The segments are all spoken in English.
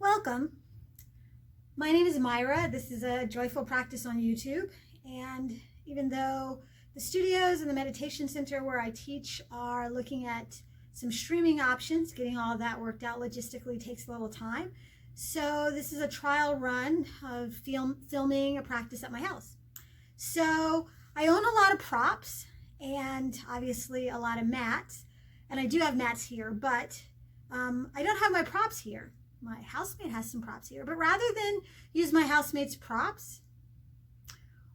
Welcome. My name is Myra. This is a Joyful Practice on YouTube. And even though the studios and the meditation center where I teach are looking at some streaming options, getting all of that worked out logistically takes a little time. So this is a trial run of filming a practice at my house. So I own a lot of props and obviously a lot of mats. And I do have mats here, but I don't have my props here. My housemate has some props here, but rather than use my housemate's props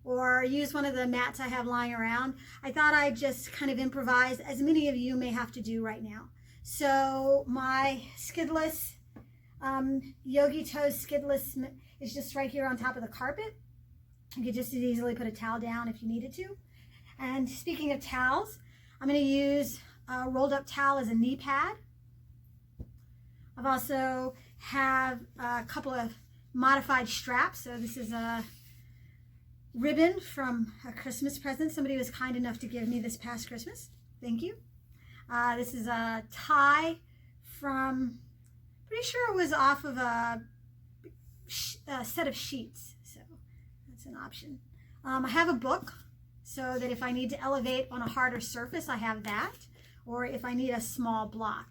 or use one of the mats I have lying around, I thought I'd just kind of improvise, as many of you may have to do right now. So my skidless, Yogi Toes skidless is just right here on top of the carpet. You could just as easily put a towel down if you needed to. And speaking of towels, I'm going to use a rolled up towel as a knee pad. I've also have a couple of modified straps. So this is a ribbon from a Christmas present. Somebody was kind enough to give me this past Christmas. Thank you. This is a tie from, pretty sure it was off of a set of sheets. So that's an option. I have a book so that if I need to elevate on a harder surface, I have that. Or if I need a small block,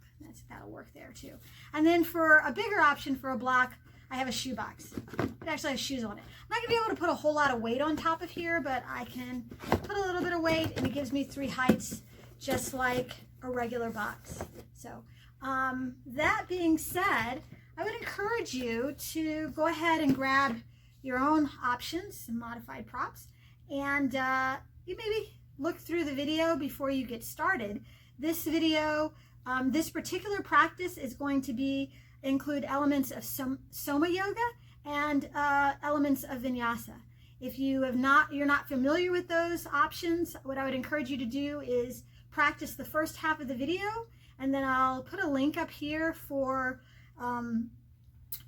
that'll work there too. And then for a bigger option for a block, I have a shoebox. It actually has shoes on it. I'm not gonna be able to put a whole lot of weight on top of here, but I can put a little bit of weight and it gives me 3 heights, just like a regular box. So that being said, I would encourage you to go ahead and grab your own options, some modified props, and you maybe look through the video before you get started. This video, this particular practice is going to include elements of Soma Yoga and elements of Vinyasa. If you're not familiar with those options, what I would encourage you to do is practice the first half of the video, and then I'll put a link up here for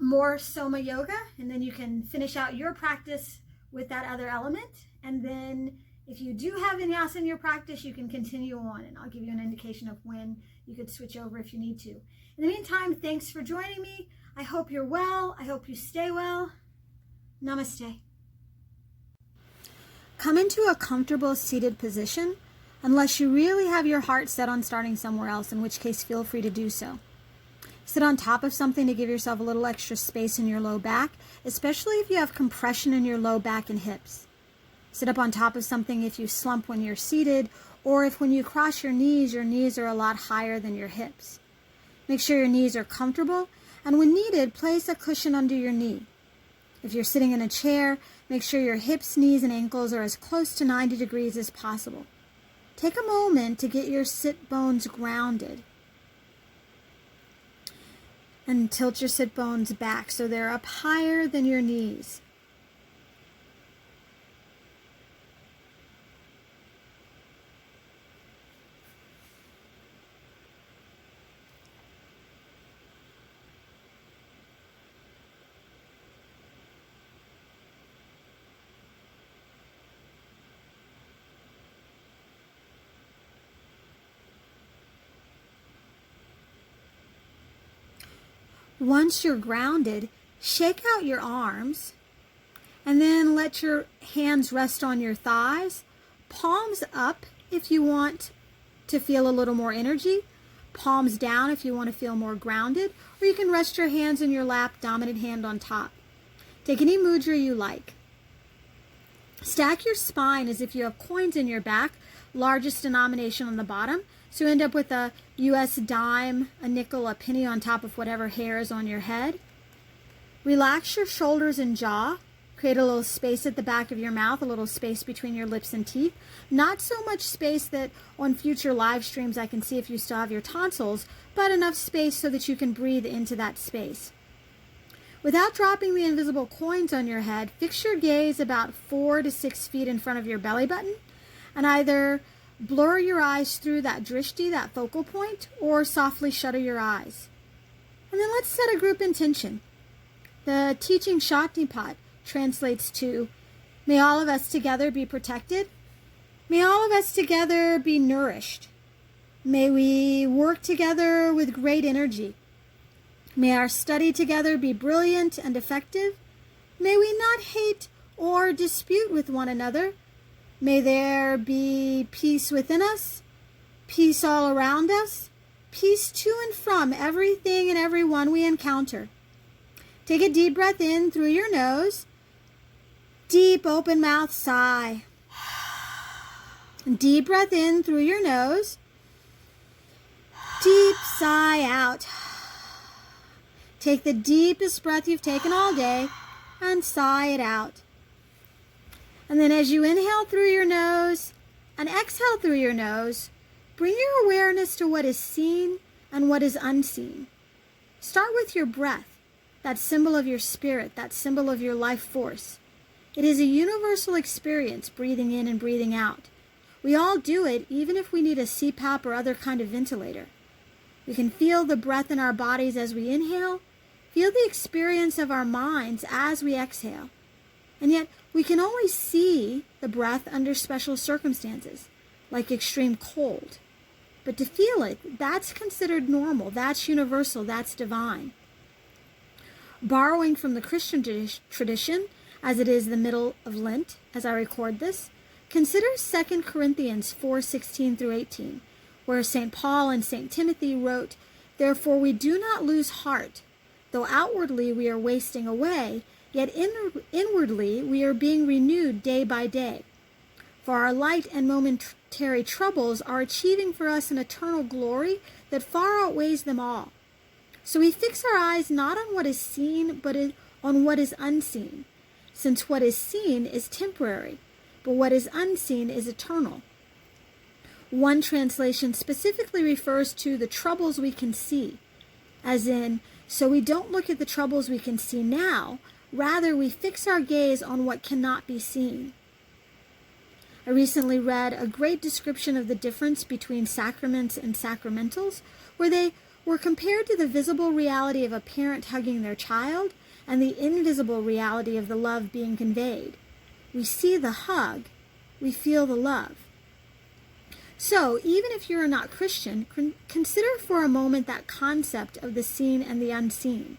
more Soma Yoga, and then you can finish out your practice with that other element. And then if you do have Vinyasa in your practice, you can continue on, and I'll give you an indication of when you could switch over if you need to. In the meantime, thanks for joining me. I hope you're well. I hope you stay well. Namaste. Come into a comfortable seated position, unless you really have your heart set on starting somewhere else, in which case feel free to do so. Sit on top of something to give yourself a little extra space in your low back, especially if you have compression in your low back and hips. Sit up on top of something if you slump when you're seated, or if when you cross your knees are a lot higher than your hips. Make sure your knees are comfortable, and when needed, place a cushion under your knee. If you're sitting in a chair, make sure your hips, knees, and ankles are as close to 90 degrees as possible. Take a moment to get your sit bones grounded. And tilt your sit bones back so they're up higher than your knees. Once you're grounded, shake out your arms and then let your hands rest on your thighs. Palms up if you want to feel a little more energy. Palms down if you want to feel more grounded. Or you can rest your hands in your lap, dominant hand on top. Take any mudra you like. Stack your spine as if you have coins in your back, largest denomination on the bottom. So you end up with a US dime, a nickel, a penny on top of whatever hair is on your head. Relax your shoulders and jaw. Create a little space at the back of your mouth, a little space between your lips and teeth. Not so much space that on future live streams I can see if you still have your tonsils, but enough space so that you can breathe into that space. Without dropping the invisible coins on your head, fix your gaze about 4 to 6 feet in front of your belly button, and either blur your eyes through that drishti, that focal point, or softly shutter your eyes. And then let's set a group intention. The teaching Shaktipat translates to, may all of us together be protected. May all of us together be nourished. May we work together with great energy. May our study together be brilliant and effective. May we not hate or dispute with one another. May there be peace within us, peace all around us, peace to and from everything and everyone we encounter. Take a deep breath in through your nose. Deep open mouth sigh. Deep breath in through your nose. Deep sigh out. Take the deepest breath you've taken all day and sigh it out. And then as you inhale through your nose and exhale through your nose, bring your awareness to what is seen and what is unseen. Start with your breath, that symbol of your spirit, that symbol of your life force. It is a universal experience, breathing in and breathing out. We all do it, even if we need a CPAP or other kind of ventilator. We can feel the breath in our bodies as we inhale, feel the experience of our minds as we exhale. And yet, we can only see the breath under special circumstances, like extreme cold. But to feel it, that's considered normal, that's universal, that's divine. Borrowing from the Christian tradition, as it is the middle of Lent, as I record this, consider 2 Corinthians 4:16 through 18, where St. Paul and St. Timothy wrote, "Therefore we do not lose heart, though outwardly we are wasting away, yet inwardly we are being renewed day by day. For our light and momentary troubles are achieving for us an eternal glory that far outweighs them all. So we fix our eyes not on what is seen, but on what is unseen, since what is seen is temporary, but what is unseen is eternal." One translation specifically refers to the troubles we can see, as in, so we don't look at the troubles we can see now, rather we fix our gaze on what cannot be seen. I recently read a great description of the difference between sacraments and sacramentals, where they were compared to the visible reality of a parent hugging their child and the invisible reality of the love being conveyed. We see the hug, we feel the love. So, even if you're not Christian, consider for a moment that concept of the seen and the unseen.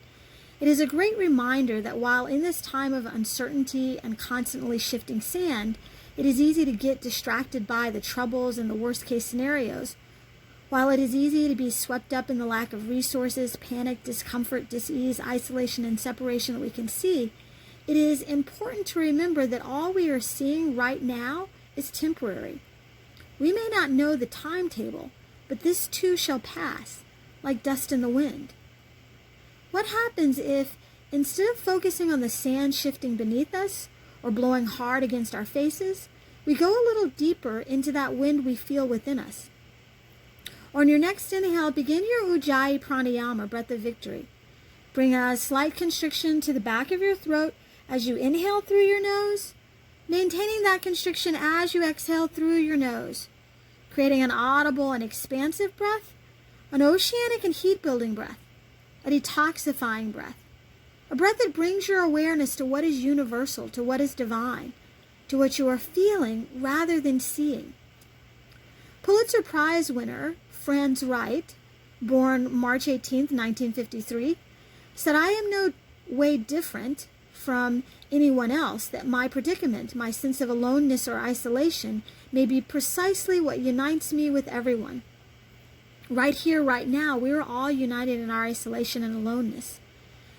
It is a great reminder that while in this time of uncertainty and constantly shifting sand, it is easy to get distracted by the troubles and the worst-case scenarios. While it is easy to be swept up in the lack of resources, panic, discomfort, dis-ease, isolation, and separation that we can see, it is important to remember that all we are seeing right now is temporary. We may not know the timetable, but this too shall pass, like dust in the wind. What happens if, instead of focusing on the sand shifting beneath us or blowing hard against our faces, we go a little deeper into that wind we feel within us? On your next inhale, begin your Ujjayi Pranayama, breath of victory. Bring a slight constriction to the back of your throat as you inhale through your nose, maintaining that constriction as you exhale through your nose, creating an audible and expansive breath, an oceanic and heat-building breath, a detoxifying breath, a breath that brings your awareness to what is universal, to what is divine, to what you are feeling rather than seeing. Pulitzer Prize winner Franz Wright, born March 18, 1953, said, "I am no way different from anyone else, that my predicament, my sense of aloneness or isolation, may be precisely what unites me with everyone. Right here, right now, we are all united in our isolation and aloneness.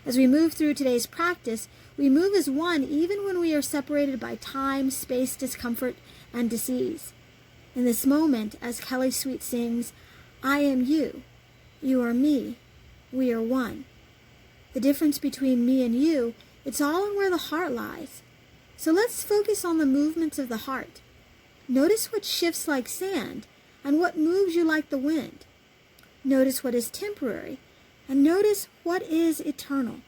As we move through today's practice, we move as one even when we are separated by time, space, discomfort, and disease. In this moment, as Kelly Sweet sings, I am you, you are me, we are one. The difference between me and you, it's all in where the heart lies. So let's focus on the movements of the heart. Notice what shifts like sand and what moves you like the wind. Notice what is temporary and notice what is eternal."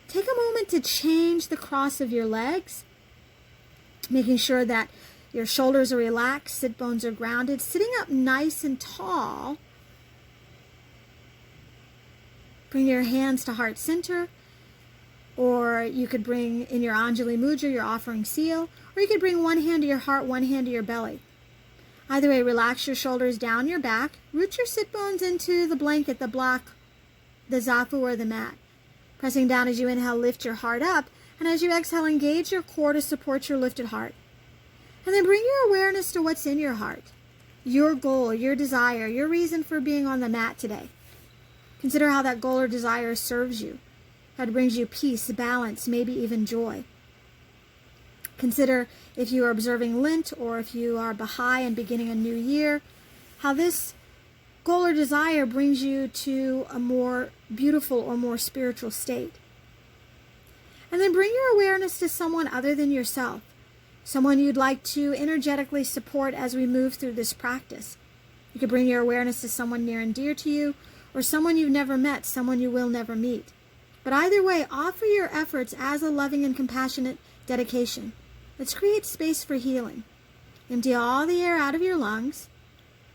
Take a moment to change the cross of your legs, making sure that your shoulders are relaxed, sit bones are grounded, sitting up nice and tall. Bring your hands to heart center, or you could bring in your Anjali Mudra, your offering seal, or you could bring one hand to your heart, one hand to your belly. Either way, relax your shoulders down your back. Root your sit bones into the blanket, the block, the zafu, or the mat. Pressing down as you inhale, lift your heart up. And as you exhale, engage your core to support your lifted heart. And then bring your awareness to what's in your heart. Your goal, your desire, your reason for being on the mat today. Consider how that goal or desire serves you. How it brings you peace, balance, maybe even joy. Consider if you are observing Lent or if you are Baha'i and beginning a new year, how this goal or desire brings you to a more beautiful or more spiritual state. And then bring your awareness to someone other than yourself, someone you'd like to energetically support as we move through this practice. You could bring your awareness to someone near and dear to you, or someone you've never met, someone you will never meet. But either way, offer your efforts as a loving and compassionate dedication. Let's create space for healing. Empty all the air out of your lungs.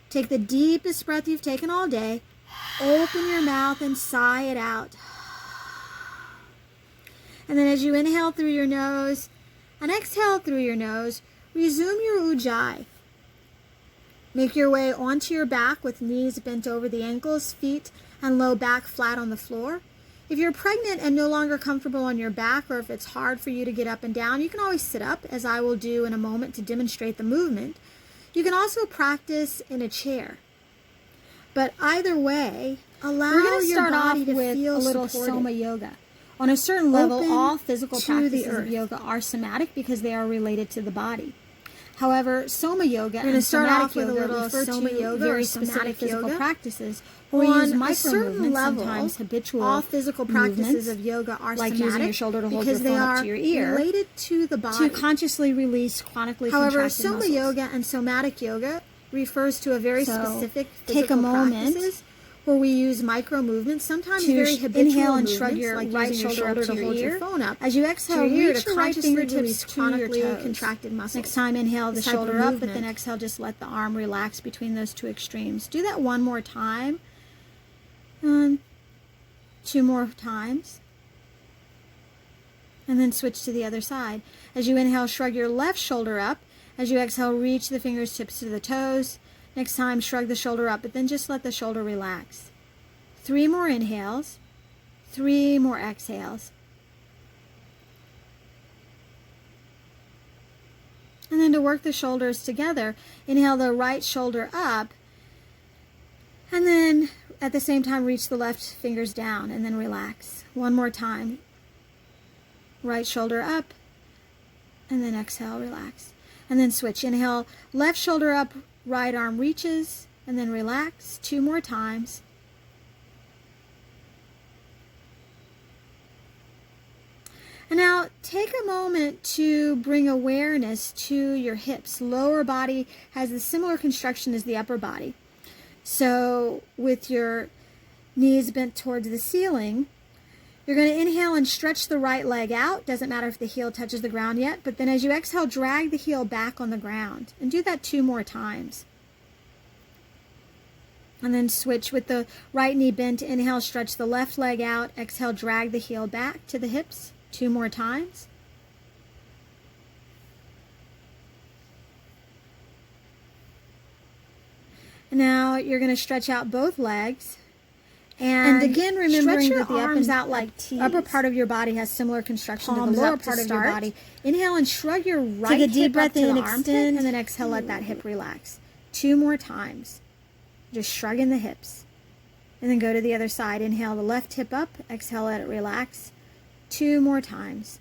Take the deepest breath you've taken all day. Open your mouth and sigh it out. And then as you inhale through your nose and exhale through your nose, resume your ujjayi. Make your way onto your back with knees bent over the ankles, feet and low back flat on the floor. If you're pregnant and no longer comfortable on your back, or if it's hard for you to get up and down, you can always sit up, as I will do in a moment to demonstrate the movement. You can also practice in a chair. But either way, allow your body to feel a little Soma yoga. On a certain level, all physical practices of yoga are somatic because they are related to the body. However, Soma yoga and somatic yoga refer to very specific physical practices. We use micro movements, sometimes habitual. All physical practices of yoga are like using your shoulder to hold your phone up to your ear, related to the body, to consciously release chronically contracted muscles. However, Soma yoga and somatic yoga refers to a very specific physical practices where we use micro movements, sometimes very habitual inhale and shrug your like right shoulder to hold your phone up. As you exhale, reach your right fingertips to your contracted muscles. Next time, inhale the shoulder up, but then exhale, just let the arm relax between those two extremes. Do that one more time. And 2 more times. And then switch to the other side. As you inhale, shrug your left shoulder up. As you exhale, reach the fingertips to the toes. Next time, shrug the shoulder up, but then just let the shoulder relax. 3 more inhales. 3 more exhales. And then to work the shoulders together, inhale the right shoulder up. And then at the same time, reach the left fingers down and then relax. 1 more time. Right shoulder up. And then exhale, relax. And then switch. Inhale, left shoulder up. Right arm reaches, and then relax 2 more times. And now take a moment to bring awareness to your hips. Lower body has a similar construction as the upper body. So with your knees bent towards the ceiling, you're going to inhale and stretch the right leg out. Doesn't matter if the heel touches the ground yet. But then as you exhale, drag the heel back on the ground. And do that 2 more times. And then switch with the right knee bent. Inhale, stretch the left leg out. Exhale, drag the heel back to the hips. 2 more times. And now you're going to stretch out both legs. And again, remembering that the arms out like T's. Upper part of your body has similar construction to the lower part of your body. Inhale and shrug your right hip. Take a deep breath in, extend, and then exhale, let that hip relax. 2 more times. Just shrugging the hips. And then go to the other side. Inhale the left hip up. Exhale, let it relax. 2 more times.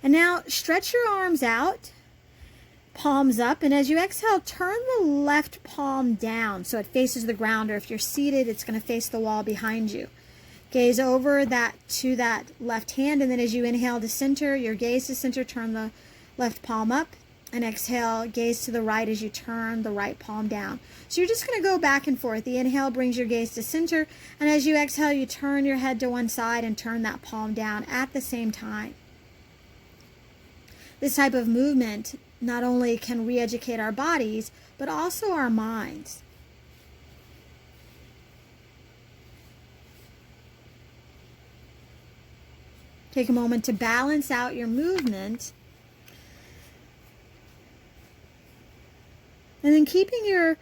And now stretch your arms out. Palms up, and as you exhale, turn the left palm down so it faces the ground, or if you're seated, it's going to face the wall behind you. Gaze over that to that left hand, and then as you inhale to center, your gaze to center, turn the left palm up, and exhale, gaze to the right as you turn the right palm down. So you're just going to go back and forth. The inhale brings your gaze to center, and as you exhale, you turn your head to one side and turn that palm down at the same time. This type of movement not only can re-educate our bodies, but also our minds. Take a moment to balance out your movement. And then keeping your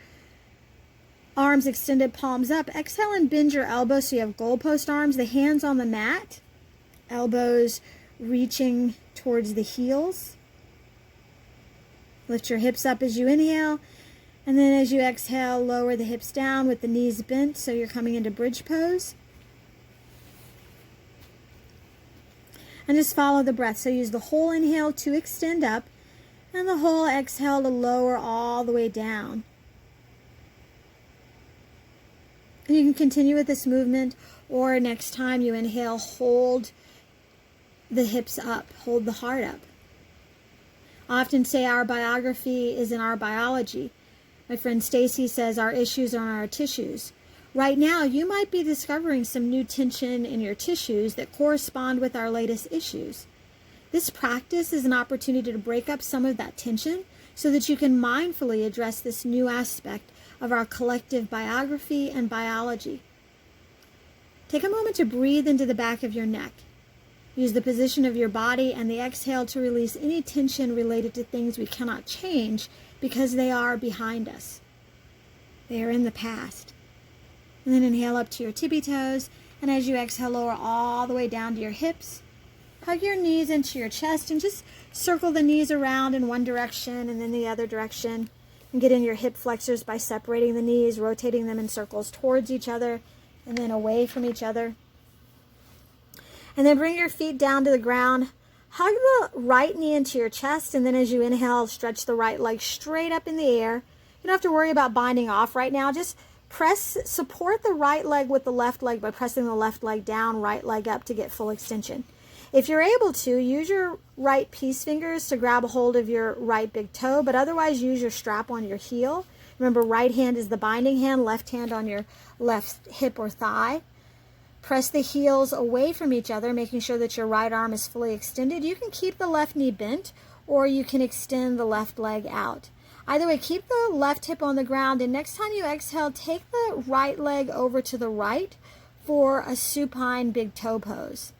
arms extended, palms up, exhale and bend your elbows so you have goalpost arms, the hands on the mat, elbows reaching towards the heels. Lift your hips up as you inhale, and then as you exhale, lower the hips down with the knees bent so you're coming into bridge pose. And just follow the breath. So use the whole inhale to extend up and the whole exhale to lower all the way down. And you can continue with this movement, or next time you inhale, hold the hips up, hold the heart up. I often say our biography is in our biology. My friend Stacy says our issues are in our tissues. Right now, you might be discovering some new tension in your tissues that correspond with our latest issues. This practice is an opportunity to break up some of that tension so that you can mindfully address this new aspect of our collective biography and biology. Take a moment to breathe into the back of your neck. Use the position of your body and the exhale to release any tension related to things we cannot change because they are behind us. They are in the past. And then inhale up to your tippy toes, and as you exhale, lower all the way down to your hips. Hug your knees into your chest and just circle the knees around in one direction and then the other direction. And get in your hip flexors by separating the knees, rotating them in circles towards each other and then away from each other. And then bring your feet down to the ground. Hug the right knee into your chest, and then as you inhale, stretch the right leg straight up in the air. You don't have to worry about binding off right now. Just support the right leg with the left leg by pressing the left leg down, right leg up to get full extension. If you're able to, use your right peace fingers to grab a hold of your right big toe, but otherwise use your strap on your heel. Remember, right hand is the binding hand, left hand on your left hip or thigh. Press the heels away from each other, making sure that your right arm is fully extended. You can keep the left knee bent, or you can extend the left leg out. Either way, keep the left hip on the ground, and next time you exhale, take the right leg over to the right for a supine big toe pose.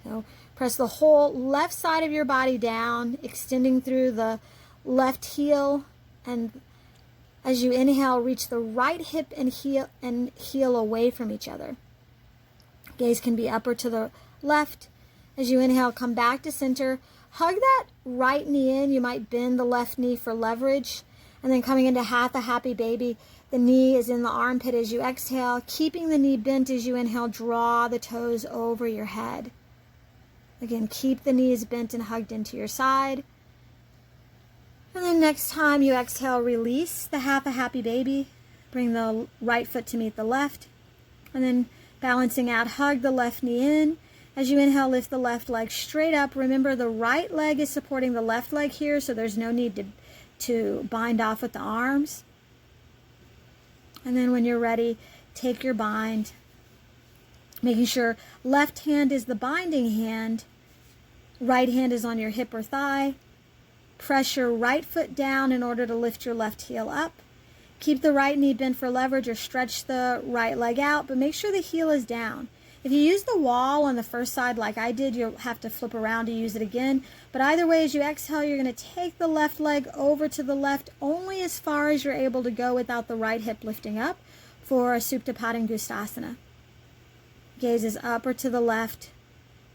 So press the whole left side of your body down, extending through the left heel, and as you inhale, reach the right hip and heel away from each other. Gaze can be upper to the left. As you inhale, come back to center. Hug that right knee in. You might bend the left knee for leverage. And then coming into half a happy baby, the knee is in the armpit as you exhale. Keeping the knee bent as you inhale, draw the toes over your head. Again, keep the knees bent and hugged into your side. And then next time you exhale, release the half a happy baby. Bring the right foot to meet the left. And then balancing out, hug the left knee in. As you inhale, lift the left leg straight up. Remember, the right leg is supporting the left leg here, so there's no need to bind off with the arms. And then when you're ready, take your bind, making sure left hand is the binding hand, right hand is on your hip or thigh. Press your right foot down in order to lift your left heel up. Keep the right knee bent for leverage or stretch the right leg out, but make sure the heel is down. If you use the wall on the first side like I did, you'll have to flip around to use it again. But either way, as you exhale, you're going to take the left leg over to the left only as far as you're able to go without the right hip lifting up for a Supta Padangusthasana. Gaze is up or to the left.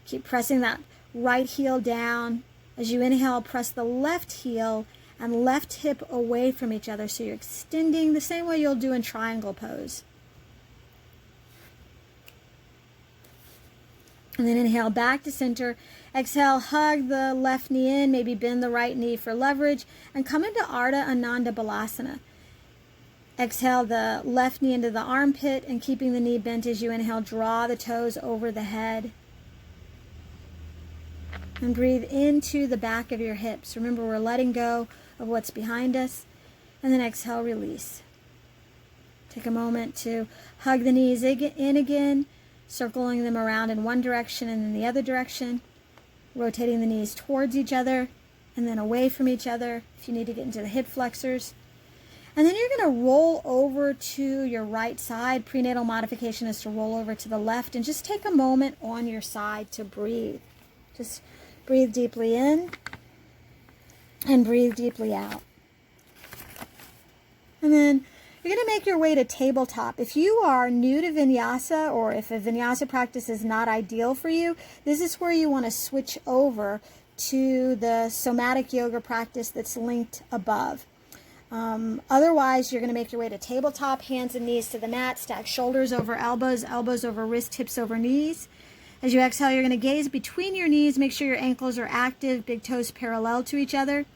Keep pressing that right heel down. As you inhale, press the left heel and left hip away from each other. So you're extending the same way you'll do in triangle pose. And then inhale back to center. Exhale, hug the left knee in, maybe bend the right knee for leverage, and come into Ardha Ananda Balasana. Exhale the left knee into the armpit, and keeping the knee bent as you inhale, draw the toes over the head. And breathe into the back of your hips. Remember, we're letting go of what's behind us. And then exhale, release. Take a moment to hug the knees in again, circling them around in one direction and then the other direction, rotating the knees towards each other and then away from each other if you need to get into the hip flexors. And then you're going to roll over to your right side. Prenatal modification is to roll over to the left, and just take a moment on your side to breathe. Just breathe deeply in and breathe deeply out. And then you're going to make your way to tabletop. If you are new to vinyasa, or if a vinyasa practice is not ideal for you, this is where you want to switch over to the somatic yoga practice that's linked above. Otherwise, you're going to make your way to tabletop, hands and knees to the mat, stack shoulders over elbows, elbows over wrists, hips over knees. As you exhale, you're going to gaze between your knees, make sure your ankles are active, big toes parallel to each other.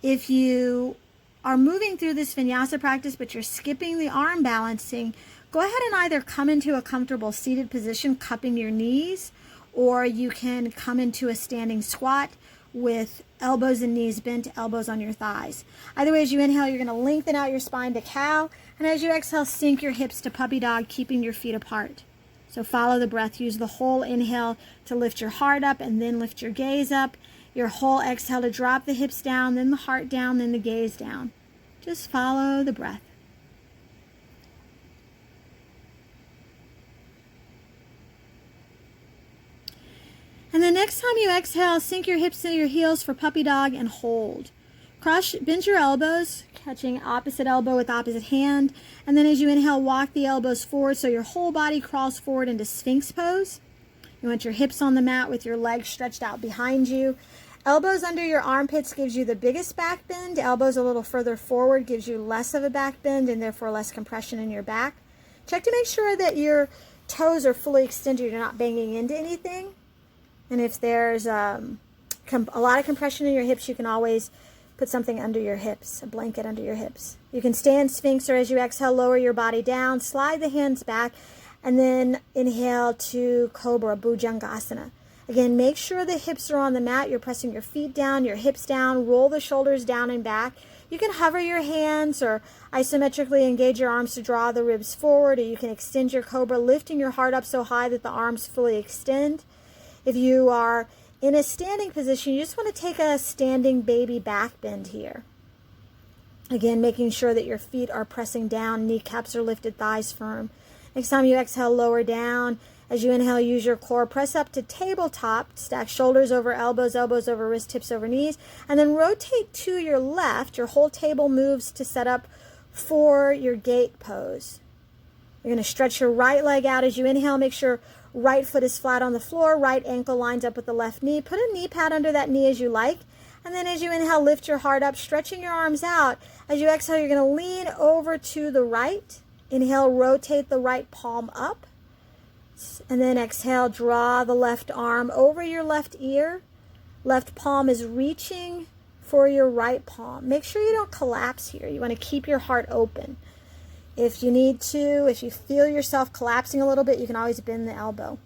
If you are moving through this vinyasa practice, but you're skipping the arm balancing, go ahead and either come into a comfortable seated position, cupping your knees, or you can come into a standing squat with elbows and knees bent, elbows on your thighs. Either way, as you inhale, you're going to lengthen out your spine to cow, and as you exhale, sink your hips to puppy dog, keeping your feet apart. So follow the breath. Use the whole inhale to lift your heart up and then lift your gaze up. Your whole exhale to drop the hips down, then the heart down, then the gaze down. Just follow the breath. And then next time you exhale, sink your hips to your heels for puppy dog and hold. Bend your elbows, catching opposite elbow with opposite hand. And then as you inhale, walk the elbows forward so your whole body crawls forward into Sphinx pose. You want your hips on the mat with your legs stretched out behind you. Elbows under your armpits gives you the biggest back bend. Elbows a little further forward gives you less of a back bend and therefore less compression in your back. Check to make sure that your toes are fully extended. You're not banging into anything. And if there's a lot of compression in your hips, you can always put something under your hips, a blanket under your hips. You can stay in Sphinx, or as you exhale, lower your body down, slide the hands back, and then inhale to Cobra, Bhujangasana. Again, make sure the hips are on the mat. You're pressing your feet down, your hips down, roll the shoulders down and back. You can hover your hands or isometrically engage your arms to draw the ribs forward, or you can extend your Cobra, lifting your heart up so high that the arms fully extend. If you are in a standing position, you just want to take a standing baby back bend here. Again, making sure that your feet are pressing down, kneecaps are lifted, thighs firm. Next time you exhale, lower down. As you inhale, use your core, press up to tabletop, stack shoulders over elbows, elbows over wrists, hips over knees, and then rotate to your left. Your whole table moves to set up for your gate pose. You're going to stretch your right leg out as you inhale. Make sure right foot is flat on the floor, right ankle lines up with the left knee. Put a knee pad under that knee as you like. And then as you inhale, lift your heart up, stretching your arms out. As you exhale, you're going to lean over to the right. Inhale, rotate the right palm up. And then exhale, draw the left arm over your left ear. Left palm is reaching for your right palm. Make sure you don't collapse here. You want to keep your heart open. If you need to, if you feel yourself collapsing a little bit, you can always bend the elbow.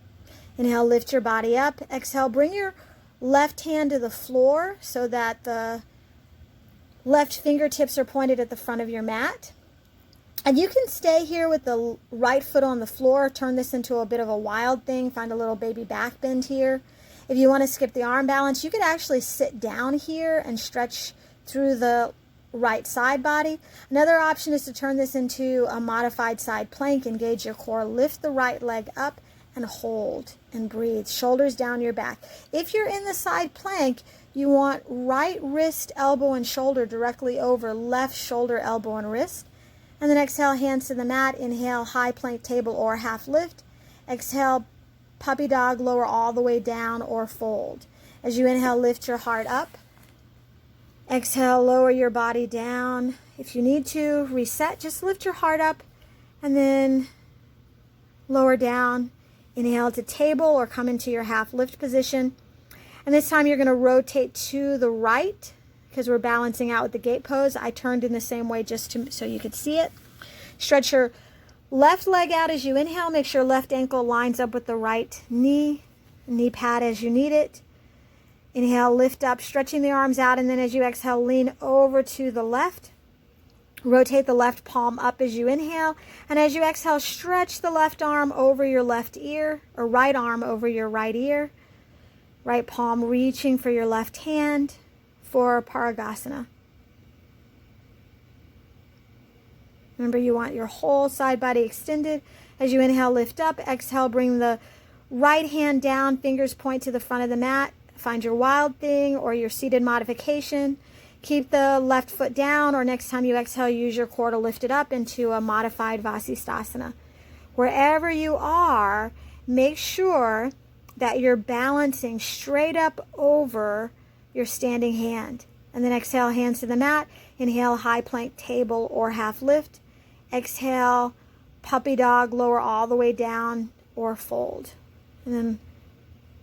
Inhale, lift your body up. Exhale, bring your left hand to the floor so that the left fingertips are pointed at the front of your mat. And you can stay here with the right foot on the floor. Turn this into a bit of a wild thing. Find a little baby back bend here. If you want to skip the arm balance, you could actually sit down here and stretch through the right side body. Another option is to turn this into a modified side plank. Engage your core, lift the right leg up and hold and breathe. Shoulders down your back. If you're in the side plank, you want right wrist, elbow, and shoulder directly over left shoulder, elbow, and wrist. And then exhale, hands to the mat. Inhale, high plank table or half lift. Exhale, puppy dog, lower all the way down or fold. As you inhale, lift your heart up. Exhale, lower your body down. If you need to, reset. Just lift your heart up and then lower down. Inhale to table or come into your half lift position. And this time you're going to rotate to the right because we're balancing out with the gate pose. I turned in the same way just so you could see it. Stretch your left leg out as you inhale. Make sure left ankle lines up with the right knee. Knee pad as you need it. Inhale, lift up, stretching the arms out, and then as you exhale, lean over to the left. Rotate the left palm up as you inhale, and as you exhale, stretch the left arm over your left ear, or right arm over your right ear. Right palm reaching for your left hand for Parigasana. Remember, you want your whole side body extended. As you inhale, lift up. Exhale, bring the right hand down, fingers point to the front of the mat. Find your wild thing or your seated modification. Keep the left foot down, or next time you exhale, use your core to lift it up into a modified Vasisthasana. Wherever you are, make sure that you're balancing straight up over your standing hand. And then exhale, hands to the mat. Inhale, high plank table or half lift. Exhale, puppy dog, lower all the way down or fold. And then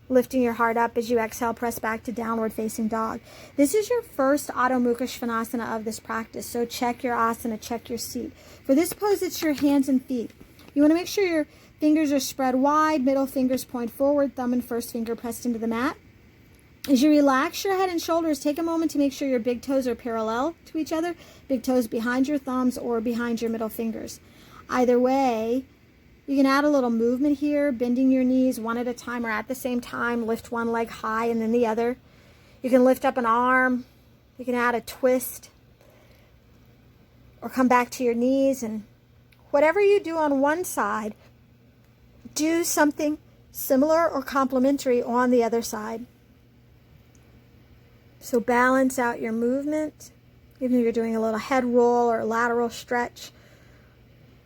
lifting your heart up as you exhale, press back to downward facing dog. This is your first Adho Mukha Svanasana of this practice. So check your asana, check your seat. For this pose, it's your hands and feet. You want to make sure your fingers are spread wide, middle fingers point forward, thumb and first finger pressed into the mat. As you relax your head and shoulders, take a moment to make sure your big toes are parallel to each other, big toes behind your thumbs or behind your middle fingers. Either way, you can add a little movement here, bending your knees one at a time or at the same time. Lift one leg high and then the other. You can lift up an arm. You can add a twist or come back to your knees. And whatever you do on one side, do something similar or complementary on the other side. So balance out your movement, even if you're doing a little head roll or a lateral stretch.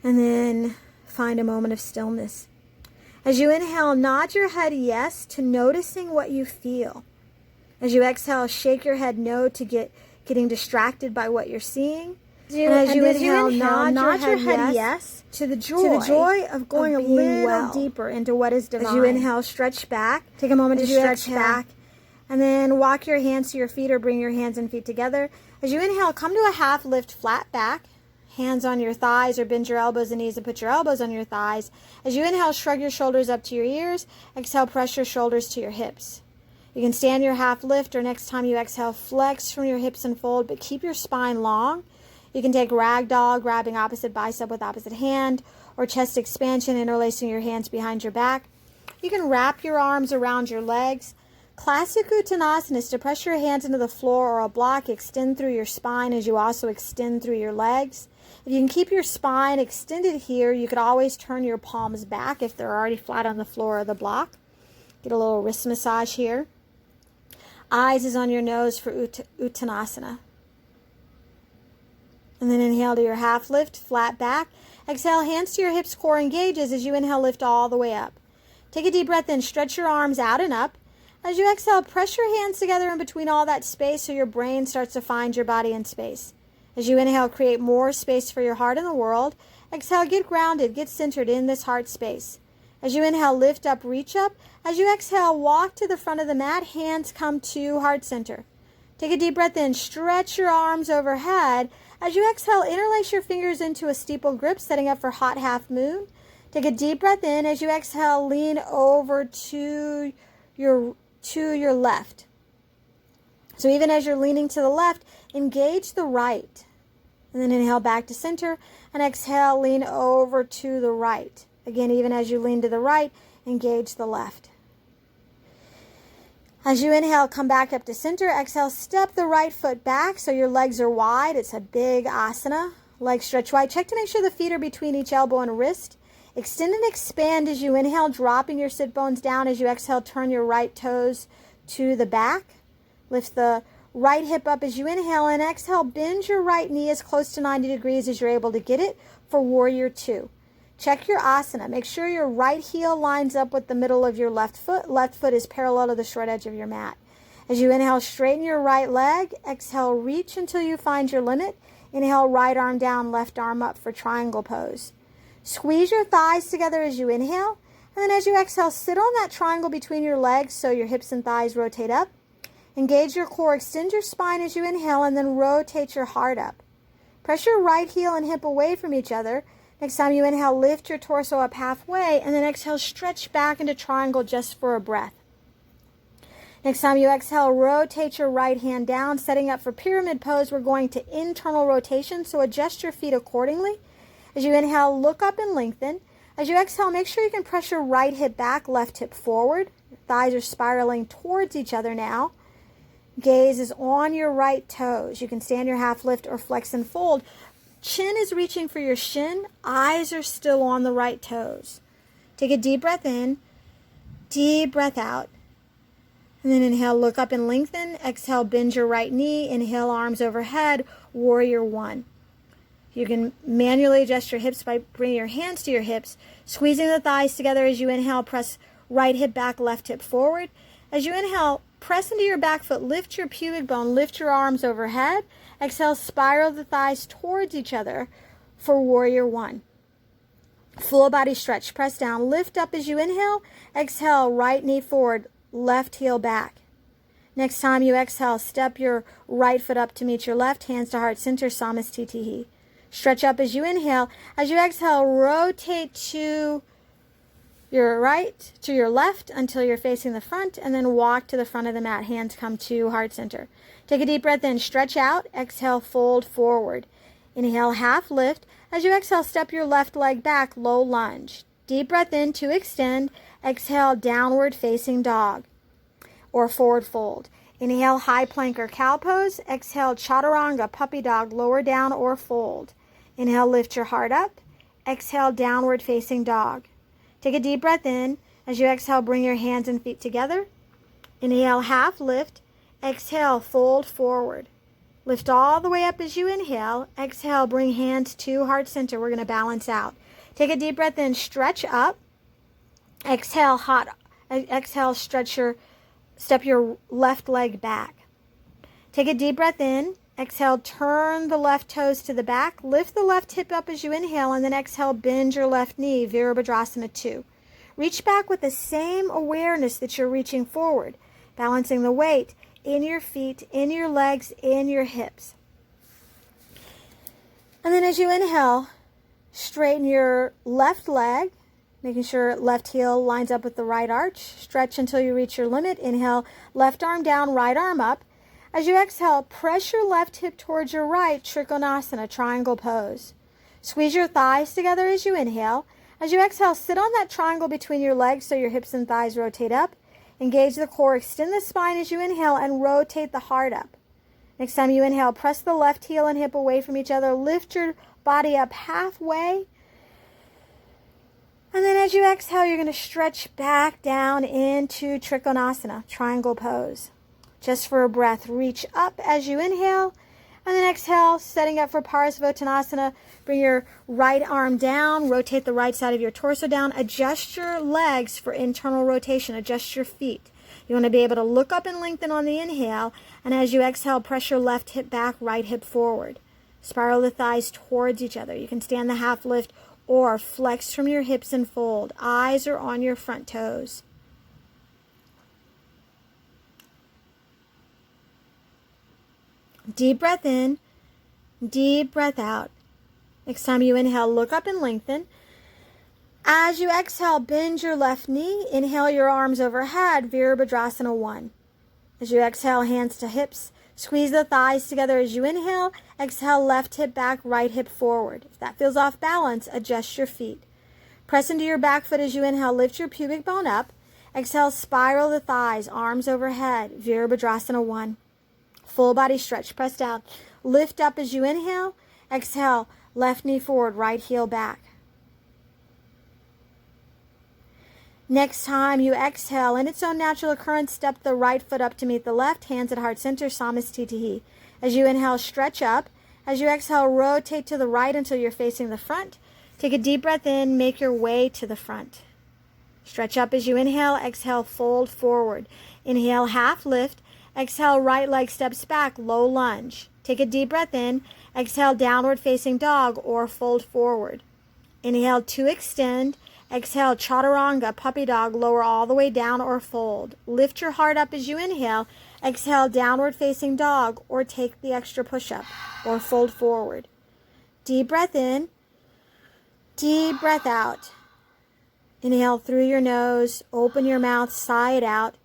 And then find a moment of stillness. As you inhale, nod your head yes to noticing what you feel. As you exhale, shake your head no to getting distracted by what you're seeing. And as you inhale, nod your head yes to the joy of going a little deeper into what is divine. As you inhale, stretch back. Take a moment to stretch back. And then walk your hands to your feet or bring your hands and feet together. As you inhale, come to a half lift, flat back. Hands on your thighs or bend your elbows and knees and put your elbows on your thighs. As you inhale, shrug your shoulders up to your ears. Exhale, press your shoulders to your hips. You can stand your half lift, or next time you exhale, flex from your hips and fold, but keep your spine long. You can take ragdoll, grabbing opposite bicep with opposite hand, or chest expansion, interlacing your hands behind your back. You can wrap your arms around your legs. Classic Uttanasana is to press your hands into the floor or a block, extend through your spine as you also extend through your legs. If you can keep your spine extended here, you could always turn your palms back if they're already flat on the floor or the block. Get a little wrist massage here. Eyes is on your nose for Uttanasana. And then inhale to your half lift, flat back. Exhale, hands to your hips, core engages. As you inhale, lift all the way up. Take a deep breath in, stretch your arms out and up. As you exhale, press your hands together in between all that space so your brain starts to find your body in space. As you inhale, create more space for your heart in the world. Exhale, get grounded, get centered in this heart space. As you inhale, lift up, reach up. As you exhale, walk to the front of the mat, hands come to heart center. Take a deep breath in, stretch your arms overhead. As you exhale, interlace your fingers into a steeple grip, setting up for hot half moon. Take a deep breath in. As you exhale, lean over to your left. So even as you're leaning to the left, engage the right. And then inhale back to center and exhale, lean over to the right. Again, even as you lean to the right, engage the left. As you inhale, come back up to center. Exhale, step the right foot back so your legs are wide. It's a big asana. Legs stretch wide. Check to make sure the feet are between each elbow and wrist. Extend and expand as you inhale, dropping your sit bones down. As you exhale, turn your right toes to the back. Lift the right hip up as you inhale, and exhale, bend your right knee as close to 90 degrees as you're able to get it for Warrior Two. Check your asana. Make sure your right heel lines up with the middle of your left foot. Left foot is parallel to the short edge of your mat. As you inhale, straighten your right leg. Exhale, reach until you find your limit. Inhale, right arm down, left arm up for triangle pose. Squeeze your thighs together as you inhale. And then as you exhale, sit on that triangle between your legs so your hips and thighs rotate up. Engage your core, extend your spine as you inhale, and then rotate your heart up. Press your right heel and hip away from each other. Next time you inhale, lift your torso up halfway, and then exhale, stretch back into triangle just for a breath. Next time you exhale, rotate your right hand down, setting up for pyramid pose. We're going to internal rotation, so adjust your feet accordingly. As you inhale, look up and lengthen. As you exhale, make sure you can press your right hip back, left hip forward. Your thighs are spiraling towards each other now. Gaze is on your right toes. You can stand your half lift or flex and fold. Chin is reaching for your shin. Eyes are still on the right toes. Take a deep breath in, deep breath out. And then inhale, look up and lengthen. Exhale, bend your right knee. Inhale, arms overhead, warrior one. You can manually adjust your hips by bringing your hands to your hips, squeezing the thighs together as you inhale, press right hip back, left hip forward. As you inhale, press into your back foot, lift your pubic bone, lift your arms overhead. Exhale, spiral the thighs towards each other for warrior one. Full body stretch, press down, lift up as you inhale. Exhale, right knee forward, left heel back. Next time you exhale, step your right foot up to meet your left, hands to heart center, Samastitihi. Stretch up as you inhale. As you exhale, rotate to your right, to your left until you're facing the front, and then walk to the front of the mat. Hands come to heart center. Take a deep breath in, stretch out. Exhale, fold forward. Inhale, half lift. As you exhale, step your left leg back, low lunge. Deep breath in to extend. Exhale, downward facing dog or forward fold. Inhale, high plank or cow pose. Exhale, chaturanga, puppy dog, lower down or fold. Inhale, lift your heart up. Exhale, downward facing dog. Take a deep breath in. As you exhale, bring your hands and feet together. Inhale, half lift. Exhale, fold forward. Lift all the way up as you inhale. Exhale, bring hands to heart center. We're going to balance out. Take a deep breath in, stretch up. Exhale, exhale, step your left leg back. Take a deep breath in. Exhale, turn the left toes to the back. Lift the left hip up as you inhale, and then exhale, bend your left knee, Virabhadrasana 2. Reach back with the same awareness that you're reaching forward, balancing the weight in your feet, in your legs, in your hips. And then as you inhale, straighten your left leg, making sure left heel lines up with the right arch. Stretch until you reach your limit. Inhale, left arm down, right arm up. As you exhale, press your left hip towards your right, Trikonasana, triangle pose. Squeeze your thighs together as you inhale. As you exhale, sit on that triangle between your legs so your hips and thighs rotate up. Engage the core, extend the spine as you inhale, and rotate the heart up. Next time you inhale, press the left heel and hip away from each other. Lift your body up halfway. And then as you exhale, you're going to stretch back down into Trikonasana, triangle pose. Just for a breath, reach up as you inhale, and then exhale, setting up for Parasvottanasana. Bring your right arm down, rotate the right side of your torso down, adjust your legs for internal rotation, adjust your feet. You want to be able to look up and lengthen on the inhale, and as you exhale, press your left hip back, right hip forward. Spiral the thighs towards each other. You can stand the half lift or flex from your hips and fold. Eyes are on your front toes. Deep breath in, deep breath out. Next time you inhale, look up and lengthen. As you exhale, bend your left knee. Inhale your arms overhead, Virabhadrasana 1. As you exhale, hands to hips. Squeeze the thighs together as you inhale. Exhale, left hip back, right hip forward. If that feels off balance, adjust your feet. Press into your back foot as you inhale. Lift your pubic bone up. Exhale, spiral the thighs, arms overhead, Virabhadrasana 1. Full body stretch. Press down. Lift up as you inhale. Exhale, left knee forward, right heel back. Next time you exhale, in its own natural occurrence, step the right foot up to meet the left, hands at heart center, Samastitihi. As you inhale, stretch up. As you exhale, rotate to the right until you're facing the front. Take a deep breath in, make your way to the front. Stretch up as you inhale. Exhale, fold forward. Inhale, half lift. Exhale, right leg steps back, low lunge. Take a deep breath in. Exhale, downward facing dog or fold forward. Inhale to extend. Exhale, chaturanga, puppy dog, lower all the way down or fold. Lift your heart up as you inhale. Exhale, downward facing dog or take the extra push-up or fold forward. Deep breath in. Deep breath out. Inhale through your nose. Open your mouth, sigh it out.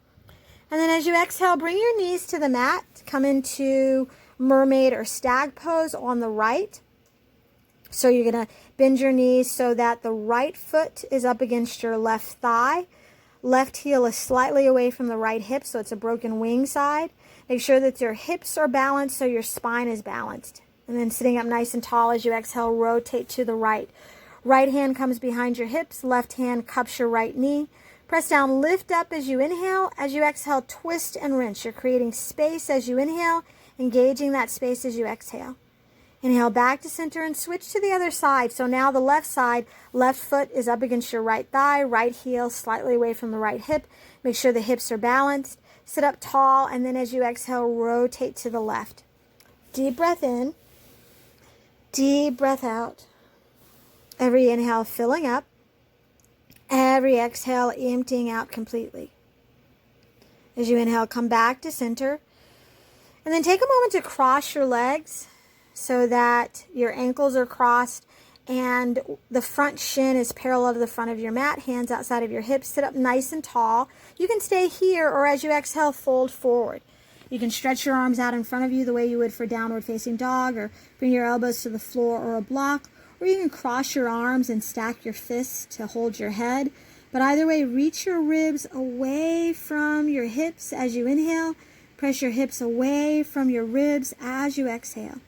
And then as you exhale, bring your knees to the mat. Come into mermaid or stag pose on the right. So you're going to bend your knees so that the right foot is up against your left thigh. Left heel is slightly away from the right hip, so it's a broken wing side. Make sure that your hips are balanced so your spine is balanced. And then sitting up nice and tall as you exhale, rotate to the right. Right hand comes behind your hips. Left hand cups your right knee. Press down, lift up as you inhale. As you exhale, twist and rinse. You're creating space as you inhale, engaging that space as you exhale. Inhale back to center and switch to the other side. So now the left side, left foot is up against your right thigh, right heel slightly away from the right hip. Make sure the hips are balanced. Sit up tall, and then as you exhale, rotate to the left. Deep breath in, deep breath out. Every inhale filling up, every exhale emptying out completely. As you inhale, come back to center, and then take a moment to cross your legs so that your ankles are crossed and the front shin is parallel to the front of your mat, hands outside of your hips. Sit up nice and tall. You can stay here, or as you exhale, fold forward. You can stretch your arms out in front of you the way you would for downward facing dog, or bring your elbows to the floor or a block, or you can cross your arms and stack your fists to hold your head. But either way, reach your ribs away from your hips as you inhale. Press your hips away from your ribs as you exhale.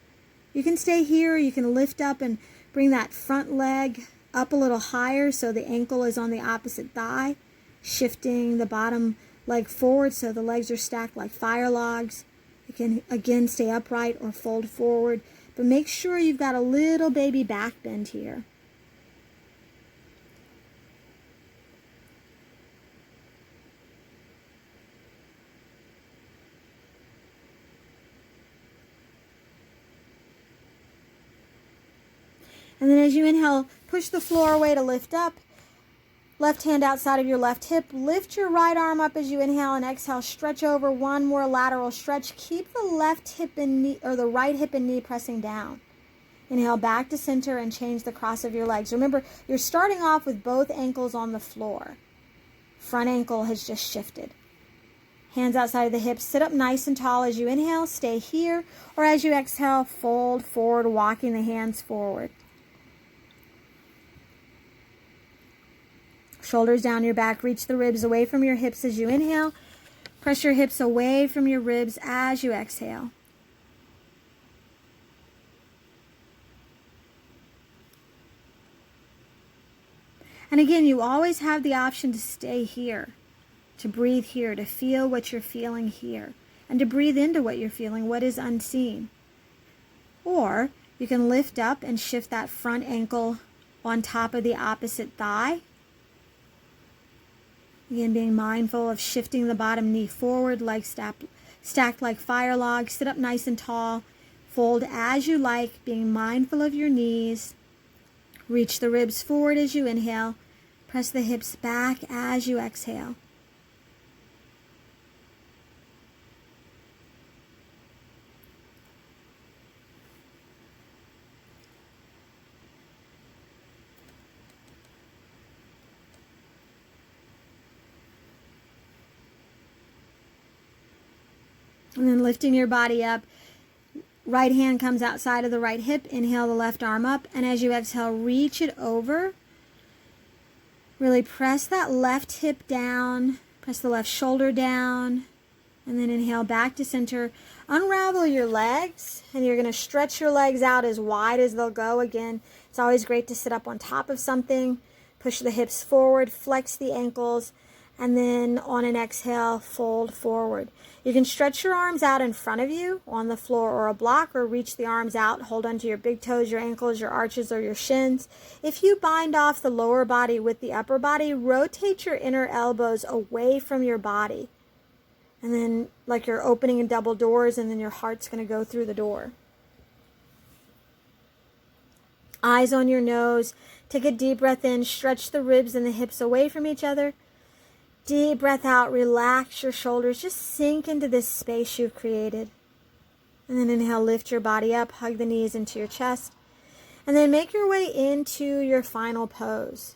You can stay here, or you can lift up and bring that front leg up a little higher so the ankle is on the opposite thigh, shifting the bottom leg forward so the legs are stacked like fire logs. You can again stay upright or fold forward, but make sure you've got a little baby back bend here. And then as you inhale, push the floor away to lift up. Left hand outside of your left hip. Lift your right arm up as you inhale, and exhale. Stretch over, one more lateral stretch. Keep the left hip and knee, or the right hip and knee pressing down. Inhale back to center and change the cross of your legs. Remember, you're starting off with both ankles on the floor. Front ankle has just shifted. Hands outside of the hips. Sit up nice and tall as you inhale. Stay here. Or as you exhale, fold forward, walking the hands forward. Shoulders down your back. Reach the ribs away from your hips as you inhale. Press your hips away from your ribs as you exhale. And again, you always have the option to stay here, to breathe here, to feel what you're feeling here, and to breathe into what you're feeling, what is unseen. Or you can lift up and shift that front ankle on top of the opposite thigh. Again, being mindful of shifting the bottom knee forward, legs stacked like fire logs. Sit up nice and tall. Fold as you like, being mindful of your knees. Reach the ribs forward as you inhale. Press the hips back as you exhale. And then lifting your body up, right hand comes outside of the right hip. Inhale the left arm up, and as you exhale, reach it over. Really press that left hip down, press the left shoulder down, and then inhale back to center. Unravel your legs, and you're going to stretch your legs out as wide as they'll go. Again, it's always great to sit up on top of something. Push the hips forward, flex the ankles, and then on an exhale, fold forward. You can stretch your arms out in front of you on the floor or a block, or reach the arms out, hold onto your big toes, your ankles, your arches, or your shins. If you bind off the lower body with the upper body, rotate your inner elbows away from your body. And then like you're opening and double doors, and then your heart's going to go through the door. Eyes on your nose. Take a deep breath in, stretch the ribs and the hips away from each other. Deep breath out, relax your shoulders, just sink into this space you've created. And then inhale, lift your body up, hug the knees into your chest. And then make your way into your final pose,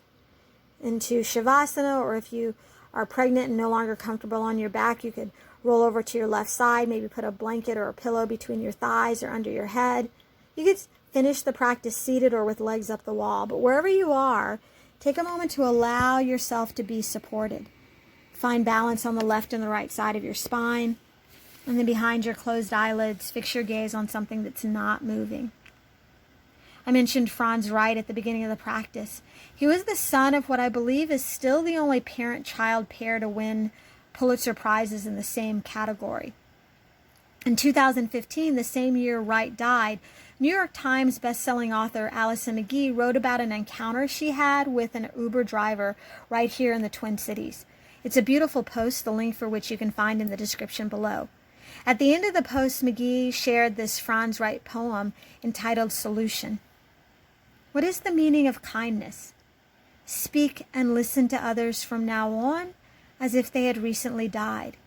into Shavasana, or if you are pregnant and no longer comfortable on your back, you could roll over to your left side, maybe put a blanket or a pillow between your thighs or under your head. You could finish the practice seated or with legs up the wall, but wherever you are, take a moment to allow yourself to be supported. Find balance on the left and the right side of your spine. And then behind your closed eyelids, fix your gaze on something that's not moving. I mentioned Franz Wright at the beginning of the practice. He was the son of what I believe is still the only parent-child pair to win Pulitzer Prizes in the same category. In 2015, the same year Wright died, New York Times bestselling author Allison McGee wrote about an encounter she had with an Uber driver right here in the Twin Cities. It's a beautiful post, the link for which you can find in the description below. At the end of the post, McGee shared this Franz Wright poem entitled Solution. What is the meaning of kindness? Speak and listen to others from now on as if they had recently died.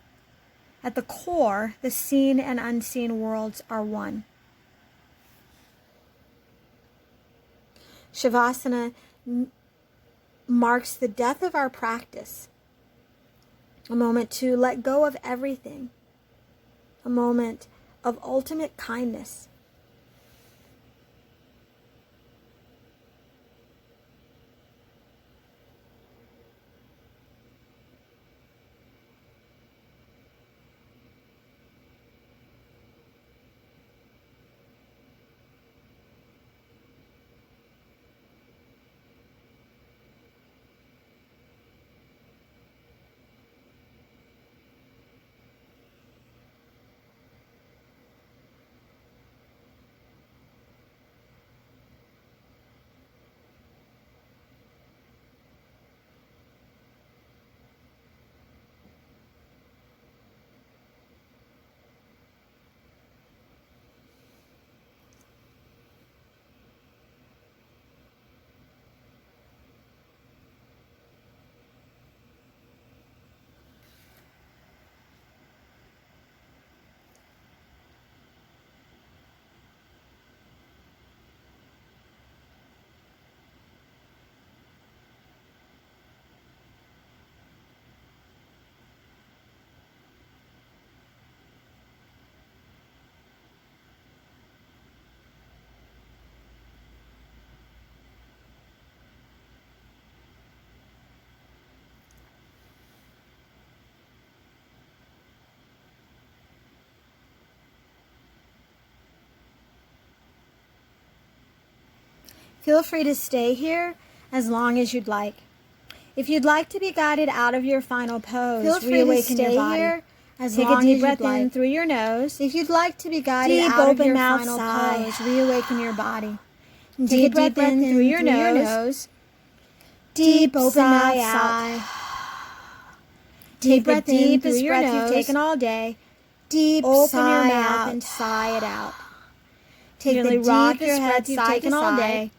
At the core, the seen and unseen worlds are one. Shavasana marks the death of our practice, a moment to let go of everything, a moment of ultimate kindness. Feel free to stay here as long as you'd like. If you'd like to be guided out of your final pose, reawaken your body. Take a deep breath in through your nose. If you'd like to be guided out of your final pose, reawaken your body. Take a deep breath in through your nose. Deep open mouth sigh. Take the deepest breath you've taken all day. Deep open your mouth and sigh it out. Take the deepest breath you've taken all day.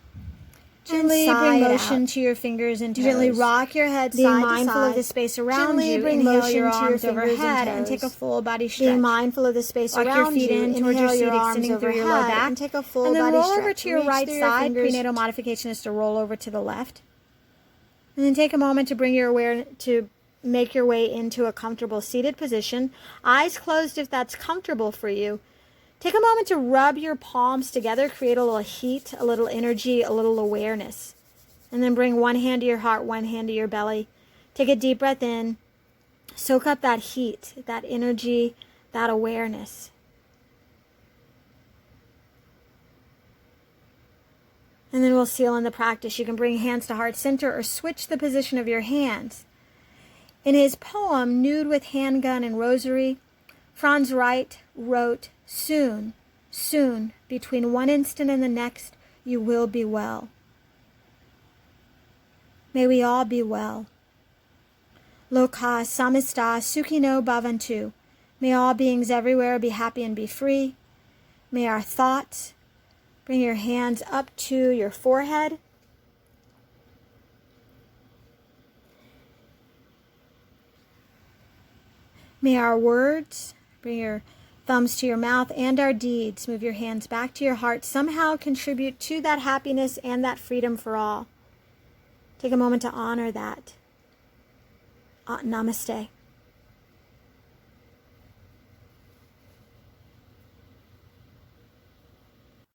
Gently bring motion to your fingers and toes. Gently rock your head side to side. Being mindful of the space around you. Bring motion to your overhead and take a full body stretch. Being mindful of the space around you. Walk your feet in towards your seat, extending through your lower back. And take a full body stretch. And then roll over to your right side. Prenatal modification is to roll over to the left. And then take a moment to bring your awareness to make your way into a comfortable seated position. Eyes closed if that's comfortable for you. Take a moment to rub your palms together, create a little heat, a little energy, a little awareness. And then bring one hand to your heart, one hand to your belly. Take a deep breath in. Soak up that heat, that energy, that awareness. And then we'll seal in the practice. You can bring hands to heart center or switch the position of your hands. In his poem, Nude with Handgun and Rosary, Franz Wright wrote, "Soon, soon, between one instant and the next, you will be well." May we all be well. Loka samista sukhino bhavantu. May all beings everywhere be happy and be free. May our thoughts, bring your hands up to your forehead. May our words, bring your thumbs to your mouth, and our deeds, move your hands back to your heart, somehow contribute to that happiness and that freedom for all. Take a moment to honor that. Namaste.